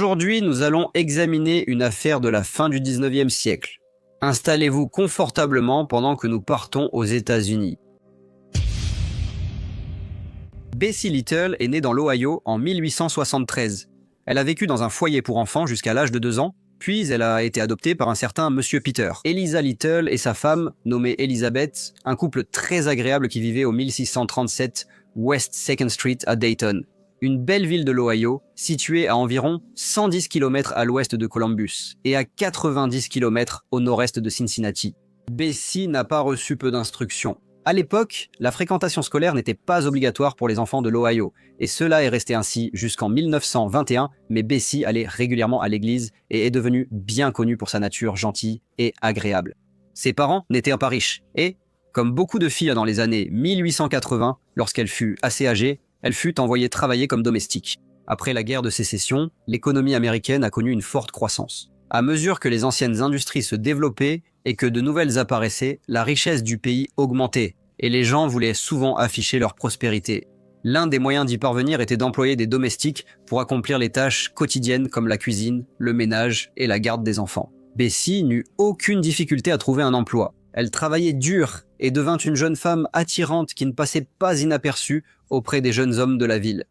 Aujourd'hui, nous allons examiner une affaire de la fin du 19e siècle. Installez-vous confortablement pendant que nous partons aux États-Unis. Bessie Little est née dans l'Ohio en 1873. Elle a vécu dans un foyer pour enfants jusqu'à l'âge de 2 ans, puis elle a été adoptée par un certain Monsieur Peter. Eliza Little et sa femme, nommée Elizabeth, un couple très agréable qui vivait au 1637 West 2nd Street à Dayton. Une belle ville de l'Ohio, située à environ 110 km à l'ouest de Columbus et à 90 km au nord-est de Cincinnati. Bessie n'a pas reçu peu d'instructions. À l'époque, la fréquentation scolaire n'était pas obligatoire pour les enfants de l'Ohio, et cela est resté ainsi jusqu'en 1921, mais Bessie allait régulièrement à l'église et est devenue bien connue pour sa nature gentille et agréable. Ses parents n'étaient pas riches, et, comme beaucoup de filles dans les années 1880, lorsqu'elle fut assez âgée, elle fut envoyée travailler comme domestique. Après la guerre de sécession, l'économie américaine a connu une forte croissance. À mesure que les anciennes industries se développaient et que de nouvelles apparaissaient, la richesse du pays augmentait et les gens voulaient souvent afficher leur prospérité. L'un des moyens d'y parvenir était d'employer des domestiques pour accomplir les tâches quotidiennes comme la cuisine, le ménage et la garde des enfants. Bessie n'eut aucune difficulté à trouver un emploi. Elle travaillait dur et devint une jeune femme attirante qui ne passait pas inaperçue auprès des jeunes hommes de la ville.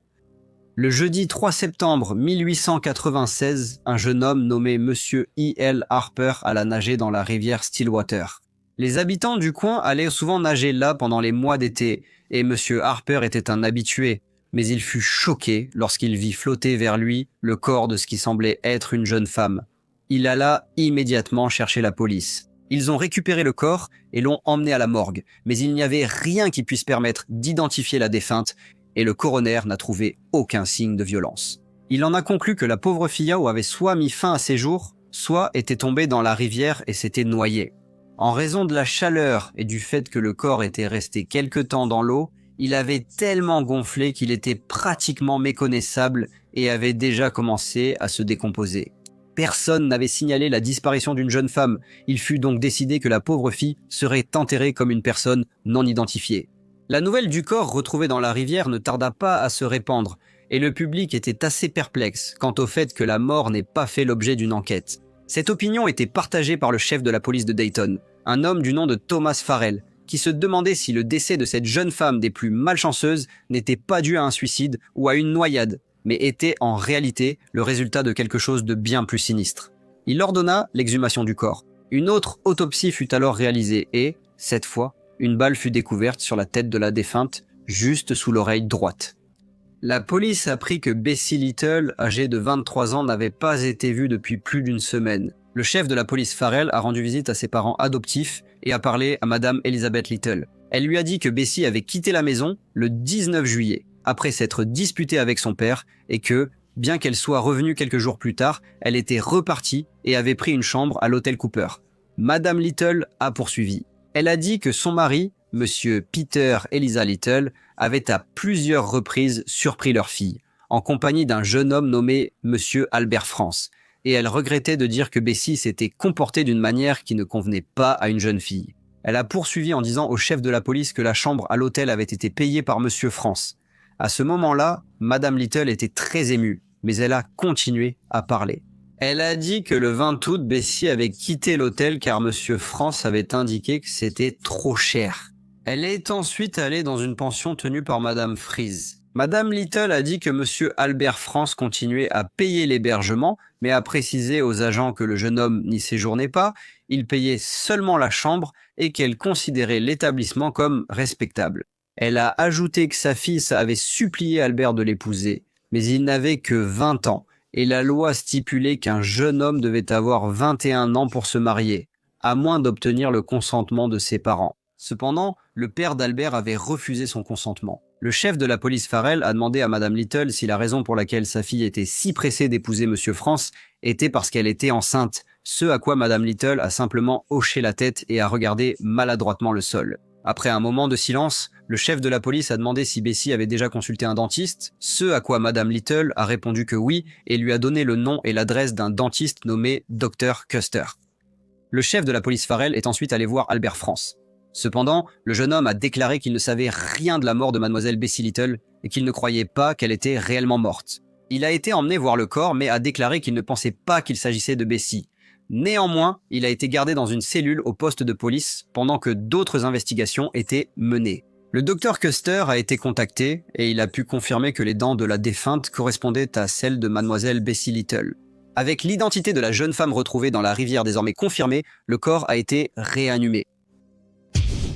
Le jeudi 3 septembre 1896, un jeune homme nommé Monsieur E.L. Harper alla nager dans la rivière Stillwater. Les habitants du coin allaient souvent nager là pendant les mois d'été, et Monsieur Harper était un habitué, mais il fut choqué lorsqu'il vit flotter vers lui le corps de ce qui semblait être une jeune femme. Il alla immédiatement chercher la police. Ils ont récupéré le corps et l'ont emmené à la morgue, mais il n'y avait rien qui puisse permettre d'identifier la défunte et le coroner n'a trouvé aucun signe de violence. Il en a conclu que la pauvre fillette avait soit mis fin à ses jours, soit était tombée dans la rivière et s'était noyée. En raison de la chaleur et du fait que le corps était resté quelque temps dans l'eau, il avait tellement gonflé qu'il était pratiquement méconnaissable et avait déjà commencé à se décomposer. Personne n'avait signalé la disparition d'une jeune femme. Il fut donc décidé que la pauvre fille serait enterrée comme une personne non identifiée. La nouvelle du corps retrouvé dans la rivière ne tarda pas à se répandre, et le public était assez perplexe quant au fait que la mort n'ait pas fait l'objet d'une enquête. Cette opinion était partagée par le chef de la police de Dayton, un homme du nom de Thomas Farrell, qui se demandait si le décès de cette jeune femme des plus malchanceuses n'était pas dû à un suicide ou à une noyade, mais était en réalité le résultat de quelque chose de bien plus sinistre. Il ordonna l'exhumation du corps. Une autre autopsie fut alors réalisée et, cette fois, une balle fut découverte sur la tête de la défunte, juste sous l'oreille droite. La police apprit que Bessie Little, âgée de 23 ans, n'avait pas été vue depuis plus d'une semaine. Le chef de la police Farrell a rendu visite à ses parents adoptifs et a parlé à Madame Elizabeth Little. Elle lui a dit que Bessie avait quitté la maison le 19 juillet. Après s'être disputée avec son père et que, bien qu'elle soit revenue quelques jours plus tard, elle était repartie et avait pris une chambre à l'hôtel Cooper. Madame Little a poursuivi. Elle a dit que son mari, Monsieur Peter Eliza Little, avait à plusieurs reprises surpris leur fille, en compagnie d'un jeune homme nommé Monsieur Albert France, et elle regrettait de dire que Bessie s'était comportée d'une manière qui ne convenait pas à une jeune fille. Elle a poursuivi en disant au chef de la police que la chambre à l'hôtel avait été payée par Monsieur France. À ce moment-là, Madame Little était très émue, mais elle a continué à parler. Elle a dit que le 20 août, Bessie avait quitté l'hôtel car Monsieur France avait indiqué que c'était trop cher. Elle est ensuite allée dans une pension tenue par Madame Freeze. Madame Little a dit que Monsieur Albert France continuait à payer l'hébergement, mais a précisé aux agents que le jeune homme n'y séjournait pas, il payait seulement la chambre et qu'elle considérait l'établissement comme respectable. Elle a ajouté que sa fille avait supplié Albert de l'épouser, mais il n'avait que 20 ans, et la loi stipulait qu'un jeune homme devait avoir 21 ans pour se marier, à moins d'obtenir le consentement de ses parents. Cependant, le père d'Albert avait refusé son consentement. Le chef de la police Farrell a demandé à Madame Little si la raison pour laquelle sa fille était si pressée d'épouser Monsieur France était parce qu'elle était enceinte, ce à quoi Madame Little a simplement hoché la tête et a regardé maladroitement le sol. Après un moment de silence, le chef de la police a demandé si Bessie avait déjà consulté un dentiste, ce à quoi Madame Little a répondu que oui et lui a donné le nom et l'adresse d'un dentiste nommé Dr. Custer. Le chef de la police Farrell est ensuite allé voir Albert France. Cependant, le jeune homme a déclaré qu'il ne savait rien de la mort de mademoiselle Bessie Little et qu'il ne croyait pas qu'elle était réellement morte. Il a été emmené voir le corps, mais a déclaré qu'il ne pensait pas qu'il s'agissait de Bessie. Néanmoins, il a été gardé dans une cellule au poste de police pendant que d'autres investigations étaient menées. Le docteur Custer a été contacté et il a pu confirmer que les dents de la défunte correspondaient à celles de mademoiselle Bessie Little. Avec l'identité de la jeune femme retrouvée dans la rivière désormais confirmée, le corps a été réanimé.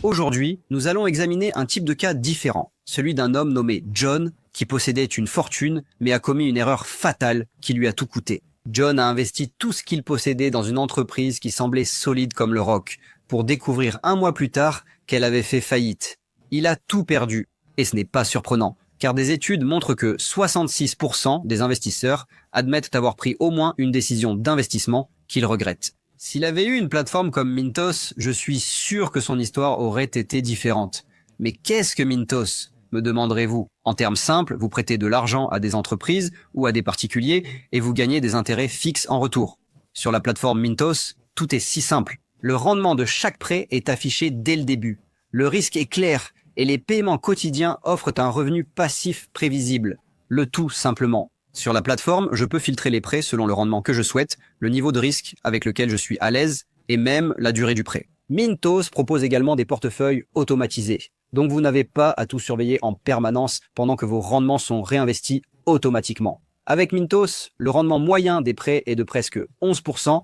Aujourd'hui, nous allons examiner un type de cas différent, celui d'un homme nommé John qui possédait une fortune mais a commis une erreur fatale qui lui a tout coûté. John a investi tout ce qu'il possédait dans une entreprise qui semblait solide comme le roc, pour découvrir un mois plus tard qu'elle avait fait faillite. Il a tout perdu, et ce n'est pas surprenant, car des études montrent que 66% des investisseurs admettent avoir pris au moins une décision d'investissement qu'ils regrettent. S'il avait eu une plateforme comme Mintos, je suis sûr que son histoire aurait été différente. Mais qu'est-ce que Mintos ? Me demanderez-vous. En termes simples, vous prêtez de l'argent à des entreprises ou à des particuliers et vous gagnez des intérêts fixes en retour. Sur la plateforme Mintos, tout est si simple. Le rendement de chaque prêt est affiché dès le début. Le risque est clair et les paiements quotidiens offrent un revenu passif prévisible. Le tout simplement. Sur la plateforme, je peux filtrer les prêts selon le rendement que je souhaite, le niveau de risque avec lequel je suis à l'aise et même la durée du prêt. Mintos propose également des portefeuilles automatisés. Donc vous n'avez pas à tout surveiller en permanence pendant que vos rendements sont réinvestis automatiquement. Avec Mintos, le rendement moyen des prêts est de presque 11%.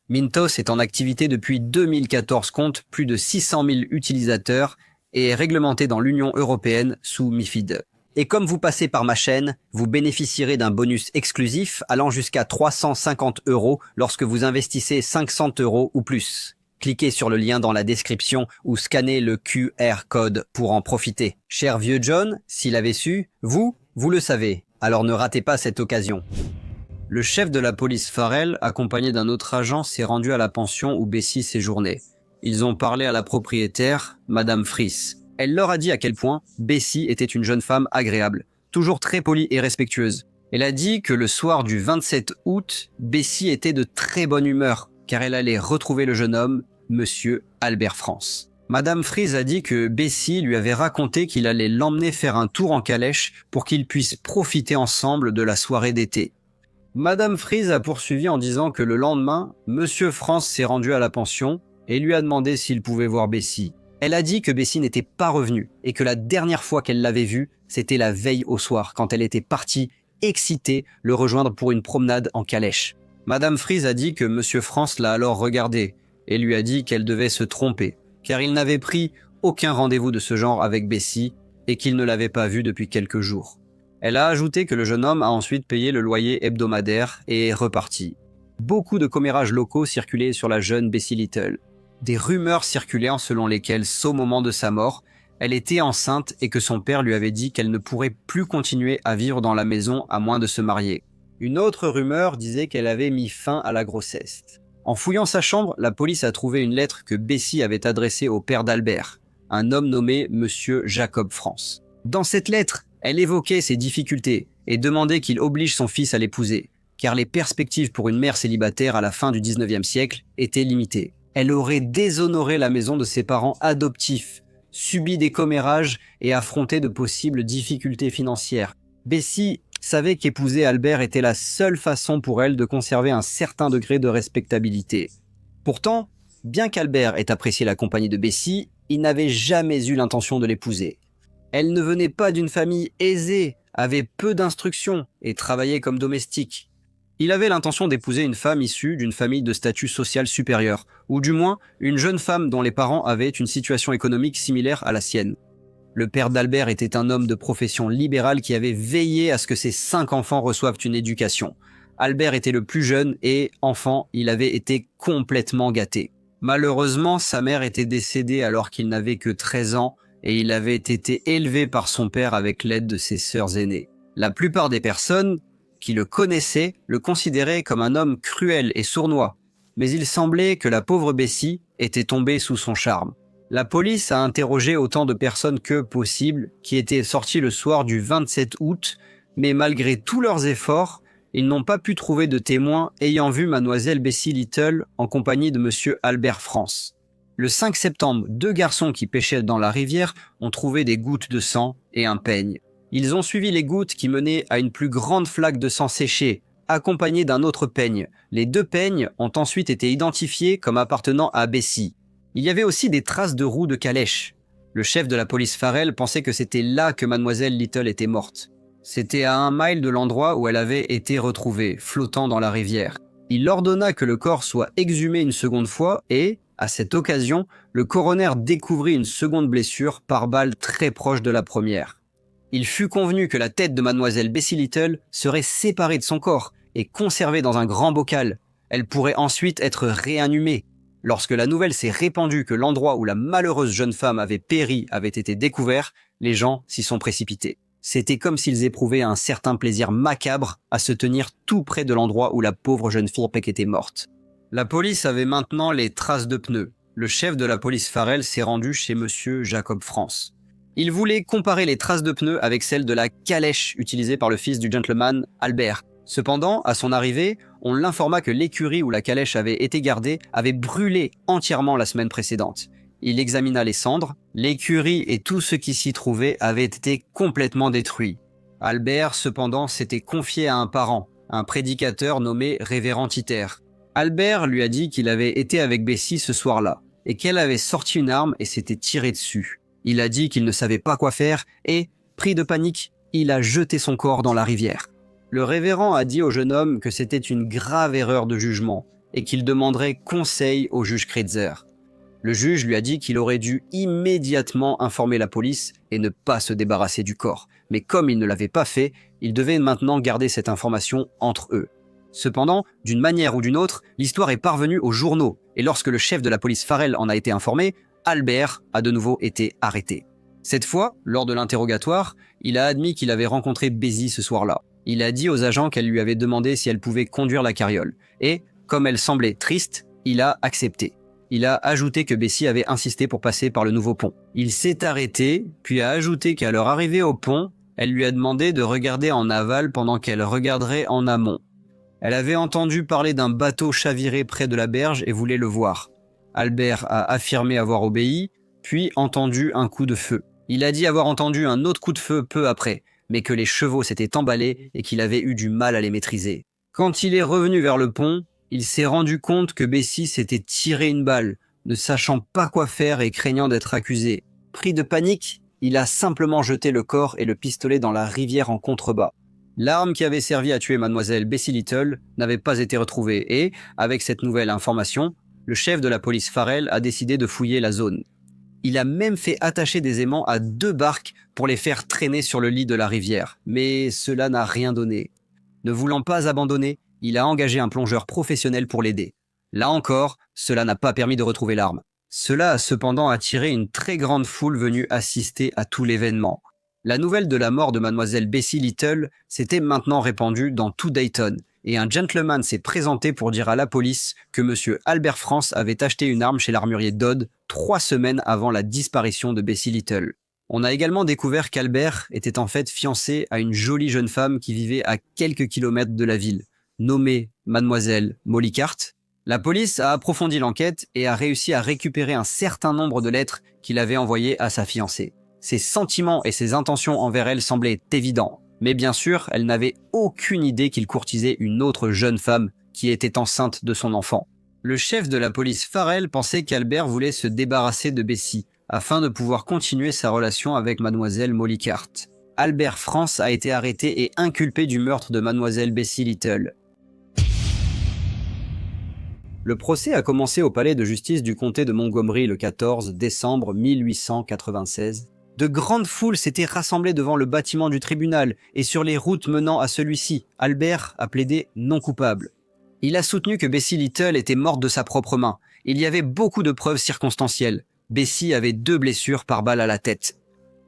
Mintos est en activité depuis 2014, compte plus de 600 000 utilisateurs et est réglementé dans l'Union européenne sous MiFID. Et comme vous passez par ma chaîne, vous bénéficierez d'un bonus exclusif allant jusqu'à 350 € lorsque vous investissez 500 € ou plus. Cliquez sur le lien dans la description ou scannez le QR code pour en profiter. Cher vieux John, s'il avait su, vous le savez, alors ne ratez pas cette occasion. Le chef de la police Farrell, accompagné d'un autre agent, s'est rendu à la pension où Bessie séjournait. Ils ont parlé à la propriétaire, Madame Friss. Elle leur a dit à quel point Bessie était une jeune femme agréable, toujours très polie et respectueuse. Elle a dit que le soir du 27 août, Bessie était de très bonne humeur, car elle allait retrouver le jeune homme, Monsieur Albert France. Madame Friss a dit que Bessie lui avait raconté qu'il allait l'emmener faire un tour en calèche pour qu'ils puissent profiter ensemble de la soirée d'été. Madame Friss a poursuivi en disant que le lendemain, Monsieur France s'est rendu à la pension et lui a demandé s'il pouvait voir Bessie. Elle a dit que Bessie n'était pas revenue et que la dernière fois qu'elle l'avait vue, c'était la veille au soir, quand elle était partie, excitée, le rejoindre pour une promenade en calèche. Madame Friss a dit que Monsieur France l'a alors regardée et lui a dit qu'elle devait se tromper, car il n'avait pris aucun rendez-vous de ce genre avec Bessie et qu'il ne l'avait pas vue depuis quelques jours. Elle a ajouté que le jeune homme a ensuite payé le loyer hebdomadaire et est reparti. Beaucoup de commérages locaux circulaient sur la jeune Bessie Little. Des rumeurs circulaient selon lesquelles, au moment de sa mort, elle était enceinte et que son père lui avait dit qu'elle ne pourrait plus continuer à vivre dans la maison à moins de se marier. Une autre rumeur disait qu'elle avait mis fin à la grossesse. En fouillant sa chambre, la police a trouvé une lettre que Bessie avait adressée au père d'Albert, un homme nommé Monsieur Jacob France. Dans cette lettre, elle évoquait ses difficultés et demandait qu'il oblige son fils à l'épouser, car les perspectives pour une mère célibataire à la fin du 19e siècle étaient limitées. Elle aurait déshonoré la maison de ses parents adoptifs, subi des commérages et affronté de possibles difficultés financières. Bessie savait qu'épouser Albert était la seule façon pour elle de conserver un certain degré de respectabilité. Pourtant, bien qu'Albert ait apprécié la compagnie de Bessie, il n'avait jamais eu l'intention de l'épouser. Elle ne venait pas d'une famille aisée, avait peu d'instruction et travaillait comme domestique. Il avait l'intention d'épouser une femme issue d'une famille de statut social supérieur, ou du moins une jeune femme dont les parents avaient une situation économique similaire à la sienne. Le père d'Albert était un homme de profession libérale qui avait veillé à ce que ses 5 enfants reçoivent une éducation. Albert était le plus jeune et, enfant, il avait été complètement gâté. Malheureusement, sa mère était décédée alors qu'il n'avait que 13 ans et il avait été élevé par son père avec l'aide de ses sœurs aînées. La plupart des personnes qui le connaissaient le considéraient comme un homme cruel et sournois, mais il semblait que la pauvre Bessie était tombée sous son charme. La police a interrogé autant de personnes que possible qui étaient sorties le soir du 27 août, mais malgré tous leurs efforts, ils n'ont pas pu trouver de témoins ayant vu mademoiselle Bessie Little en compagnie de monsieur Albert France. Le 5 septembre, 2 garçons qui pêchaient dans la rivière ont trouvé des gouttes de sang et un peigne. Ils ont suivi les gouttes qui menaient à une plus grande flaque de sang séché, accompagnée d'un autre peigne. Les deux peignes ont ensuite été identifiés comme appartenant à Bessie. Il y avait aussi des traces de roues de calèche. Le chef de la police Farrell pensait que c'était là que mademoiselle Little était morte. C'était à 1 mile de l'endroit où elle avait été retrouvée, flottant dans la rivière. Il ordonna que le corps soit exhumé une seconde fois et, à cette occasion, le coroner découvrit une seconde blessure par balle très proche de la première. Il fut convenu que la tête de mademoiselle Bessie Little serait séparée de son corps et conservée dans un grand bocal. Elle pourrait ensuite être réanimée. Lorsque la nouvelle s'est répandue que l'endroit où la malheureuse jeune femme avait péri avait été découvert, les gens s'y sont précipités. C'était comme s'ils éprouvaient un certain plaisir macabre à se tenir tout près de l'endroit où la pauvre jeune fille était morte. La police avait maintenant les traces de pneus. Le chef de la police Farrell s'est rendu chez monsieur Jacob France. Il voulait comparer les traces de pneus avec celles de la calèche utilisée par le fils du gentleman Albert. Cependant, à son arrivée, on l'informa que l'écurie où la calèche avait été gardée avait brûlé entièrement la semaine précédente. Il examina les cendres, l'écurie et tout ce qui s'y trouvait avaient été complètement détruits. Albert, cependant, s'était confié à un parent, un prédicateur nommé révérend Titer. Albert lui a dit qu'il avait été avec Bessie ce soir-là, et qu'elle avait sorti une arme et s'était tirée dessus. Il a dit qu'il ne savait pas quoi faire et, pris de panique, il a jeté son corps dans la rivière. Le révérend a dit au jeune homme que c'était une grave erreur de jugement et qu'il demanderait conseil au juge Kreitzer. Le juge lui a dit qu'il aurait dû immédiatement informer la police et ne pas se débarrasser du corps. Mais comme il ne l'avait pas fait, il devait maintenant garder cette information entre eux. Cependant, d'une manière ou d'une autre, l'histoire est parvenue aux journaux et lorsque le chef de la police Farrell en a été informé, Albert a de nouveau été arrêté. Cette fois, lors de l'interrogatoire, il a admis qu'il avait rencontré Bessie ce soir-là. Il a dit aux agents qu'elle lui avait demandé si elle pouvait conduire la carriole. Et, comme elle semblait triste, il a accepté. Il a ajouté que Bessie avait insisté pour passer par le nouveau pont. Il s'est arrêté, puis a ajouté qu'à leur arrivée au pont, elle lui a demandé de regarder en aval pendant qu'elle regarderait en amont. Elle avait entendu parler d'un bateau chaviré près de la berge et voulait le voir. Albert a affirmé avoir obéi, puis entendu un coup de feu. Il a dit avoir entendu un autre coup de feu peu après, mais que les chevaux s'étaient emballés et qu'il avait eu du mal à les maîtriser. Quand il est revenu vers le pont, il s'est rendu compte que Bessie s'était tiré une balle, ne sachant pas quoi faire et craignant d'être accusé. Pris de panique, il a simplement jeté le corps et le pistolet dans la rivière en contrebas. L'arme qui avait servi à tuer mademoiselle Bessie Little n'avait pas été retrouvée et, avec cette nouvelle information, le chef de la police Farrell a décidé de fouiller la zone. Il a même fait attacher des aimants à 2 barques pour les faire traîner sur le lit de la rivière, mais cela n'a rien donné. Ne voulant pas abandonner, il a engagé un plongeur professionnel pour l'aider. Là encore, cela n'a pas permis de retrouver l'arme. Cela a cependant attiré une très grande foule venue assister à tout l'événement. La nouvelle de la mort de mademoiselle Bessie Little s'était maintenant répandue dans tout Dayton, et un gentleman s'est présenté pour dire à la police que monsieur Albert France avait acheté une arme chez l'armurier Dodd 3 semaines avant la disparition de Bessie Little. On a également découvert qu'Albert était en fait fiancé à une jolie jeune femme qui vivait à quelques kilomètres de la ville, nommée mademoiselle Molly Cart. La police a approfondi l'enquête et a réussi à récupérer un certain nombre de lettres qu'il avait envoyées à sa fiancée. Ses sentiments et ses intentions envers elle semblaient évidents, mais bien sûr, elle n'avait aucune idée qu'il courtisait une autre jeune femme qui était enceinte de son enfant. Le chef de la police Farrell pensait qu'Albert voulait se débarrasser de Bessie, afin de pouvoir continuer sa relation avec mademoiselle Molly Cart. Albert France a été arrêté et inculpé du meurtre de mademoiselle Bessie Little. Le procès a commencé au palais de justice du comté de Montgomery le 14 décembre 1896. De grandes foules s'étaient rassemblées devant le bâtiment du tribunal et sur les routes menant à celui-ci, Albert a plaidé non coupable. Il a soutenu que Bessie Little était morte de sa propre main. Il y avait beaucoup de preuves circonstancielles. Bessie avait 2 blessures par balle à la tête.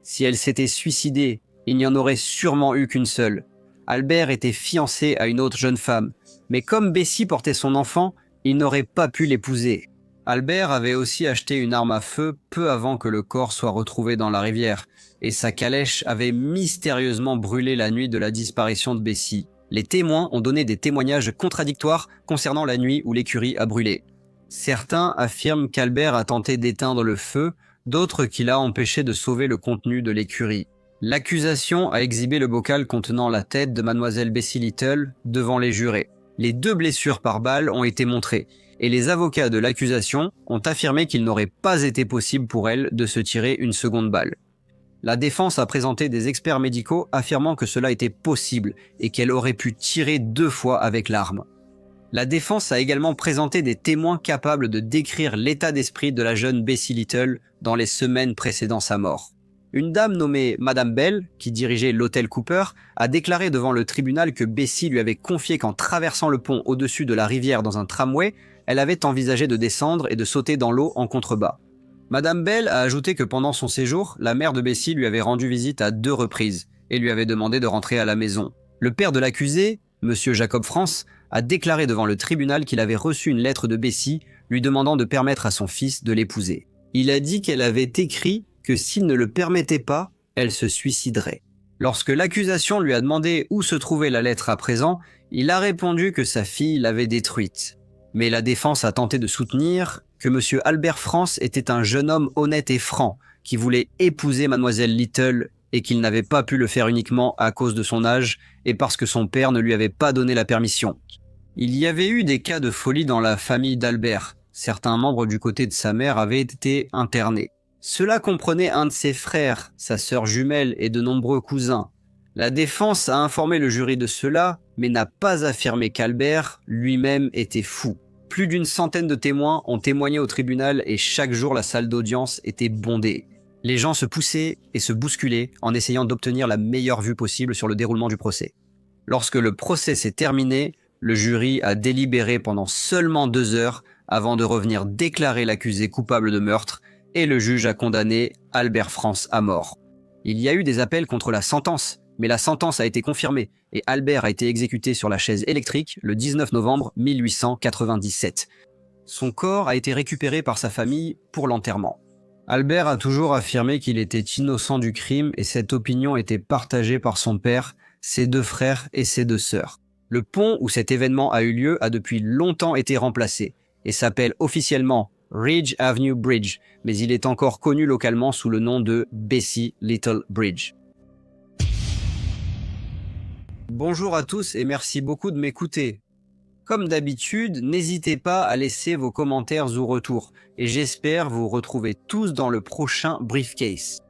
Si elle s'était suicidée, il n'y en aurait sûrement eu qu'une seule. Albert était fiancé à une autre jeune femme, mais comme Bessie portait son enfant, il n'aurait pas pu l'épouser. Albert avait aussi acheté une arme à feu peu avant que le corps soit retrouvé dans la rivière, et sa calèche avait mystérieusement brûlé la nuit de la disparition de Bessie. Les témoins ont donné des témoignages contradictoires concernant la nuit où l'écurie a brûlé. Certains affirment qu'Albert a tenté d'éteindre le feu, d'autres qu'il a empêché de sauver le contenu de l'écurie. L'accusation a exhibé le bocal contenant la tête de mademoiselle Bessie Little devant les jurés. Les 2 blessures par balle ont été montrées, et les avocats de l'accusation ont affirmé qu'il n'aurait pas été possible pour elle de se tirer une seconde balle. La défense a présenté des experts médicaux affirmant que cela était possible et qu'elle aurait pu tirer 2 fois avec l'arme. La défense a également présenté des témoins capables de décrire l'état d'esprit de la jeune Bessie Little dans les semaines précédant sa mort. Une dame nommée Madame Bell, qui dirigeait l'hôtel Cooper, a déclaré devant le tribunal que Bessie lui avait confié qu'en traversant le pont au-dessus de la rivière dans un tramway, elle avait envisagé de descendre et de sauter dans l'eau en contrebas. Madame Bell a ajouté que pendant son séjour, la mère de Bessie lui avait rendu visite à 2 reprises et lui avait demandé de rentrer à la maison. Le père de l'accusé, Monsieur Jacob France, a déclaré devant le tribunal qu'il avait reçu une lettre de Bessie lui demandant de permettre à son fils de l'épouser. Il a dit qu'elle avait écrit que s'il ne le permettait pas, elle se suiciderait. Lorsque l'accusation lui a demandé où se trouvait la lettre à présent, il a répondu que sa fille l'avait détruite. Mais la défense a tenté de soutenir que M. Albert France était un jeune homme honnête et franc, qui voulait épouser mademoiselle Little et qu'il n'avait pas pu le faire uniquement à cause de son âge et parce que son père ne lui avait pas donné la permission. Il y avait eu des cas de folie dans la famille d'Albert. Certains membres du côté de sa mère avaient été internés. Cela comprenait un de ses frères, sa sœur jumelle et de nombreux cousins. La défense a informé le jury de cela, mais n'a pas affirmé qu'Albert lui-même était fou. Plus d'une centaine de témoins ont témoigné au tribunal et chaque jour la salle d'audience était bondée. Les gens se poussaient et se bousculaient en essayant d'obtenir la meilleure vue possible sur le déroulement du procès. Lorsque le procès s'est terminé, le jury a délibéré pendant seulement 2 heures avant de revenir déclarer l'accusé coupable de meurtre et le juge a condamné Albert France à mort. Il y a eu des appels contre la sentence, mais la sentence a été confirmée et Albert a été exécuté sur la chaise électrique le 19 novembre 1897. Son corps a été récupéré par sa famille pour l'enterrement. Albert a toujours affirmé qu'il était innocent du crime et cette opinion était partagée par son père, ses 2 frères et ses 2 sœurs. Le pont où cet événement a eu lieu a depuis longtemps été remplacé et s'appelle officiellement Ridge Avenue Bridge, mais il est encore connu localement sous le nom de Bessie Little Bridge. Bonjour à tous et merci beaucoup de m'écouter. Comme d'habitude, n'hésitez pas à laisser vos commentaires ou retours, et j'espère vous retrouver tous dans le prochain Briefcase.